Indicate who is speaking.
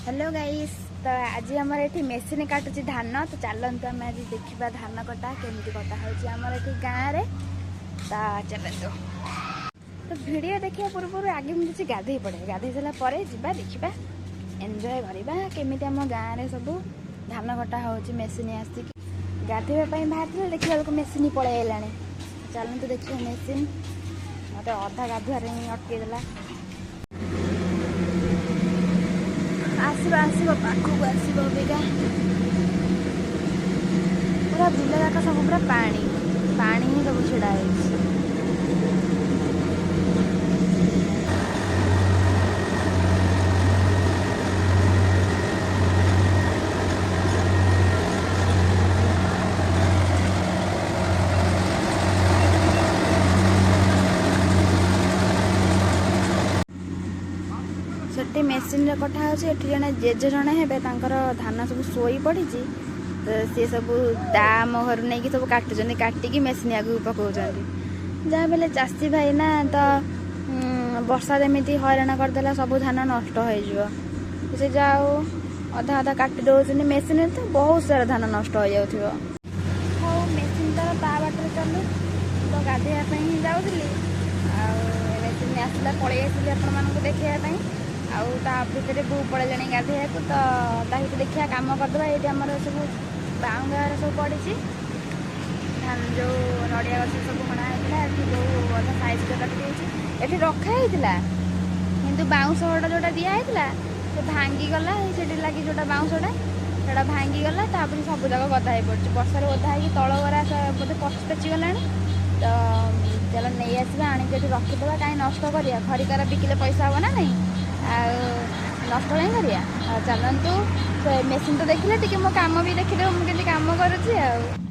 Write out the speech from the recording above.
Speaker 1: Hello guys. तो आज आमर ये मेसीन काटुची धान। तो चलते आम आज देखा धान कटा केमती कटा होमर ये गाँव में। तो चलते तो वीडियो देखा पूर्व आगे मुझे गाधे पड़े गाधे सारापर जा देखा एंजॉय करवा केमी आम गाँव में सब धान कटा हो मेसीन आसिक गाधेवाई बाहर देखा मेसीन पलैला। चलते देखिए मेसीन मत अधा गाधुआर अटकईदेला। आसो पाखक आसो अबिका पूरा बिल जाक सब पूरा पानी पानी ही सब छिड़ा है। से मेसीन कटा हो जड़े जेज जड़े हे धान सब शोई पड़ी तो सी सब दाम घर नहीं सब काटुच्च काटिकी मेसीन आगे पकाउं जहाँ बेले चाषी भाई ना तो वर्षा जमी हैरान करदेला सब धान नष्ट हो से जाओ अधा अधा काटी दौरान मेसीन तो बहुत सारा धान नष्ट हो जाऊ। हाँ मेसीन तो बाटर चलू तो गाधेवाई ही जाऊली मेसीन आसला पलि आसली आपको देखा आउे बो पड़े गाधे तो देखिए कम करदे। ये आम सब बाउंगार सब पड़ी धान जो नड़िया गछ सब हणाई जो अधा साइज काटी ये रखाई कि बाउंश जोटा दिखाई तो भांगीगला से लगी जो बाउंशटा से भांगीगला सब जाक गदा हो पड़ी वर्षा ओदा हो तल गरा बोधे पचिगला। तो चल नहीं आसवा आणिक रखीद कहीं नष्ट करा खरिकार बिकिले पैसा हम ना नहीं नष्ट कहीं करा। चलतु मेसीन तो देखिले टी मो कम भी देखिदेव मुझे कम करुँच।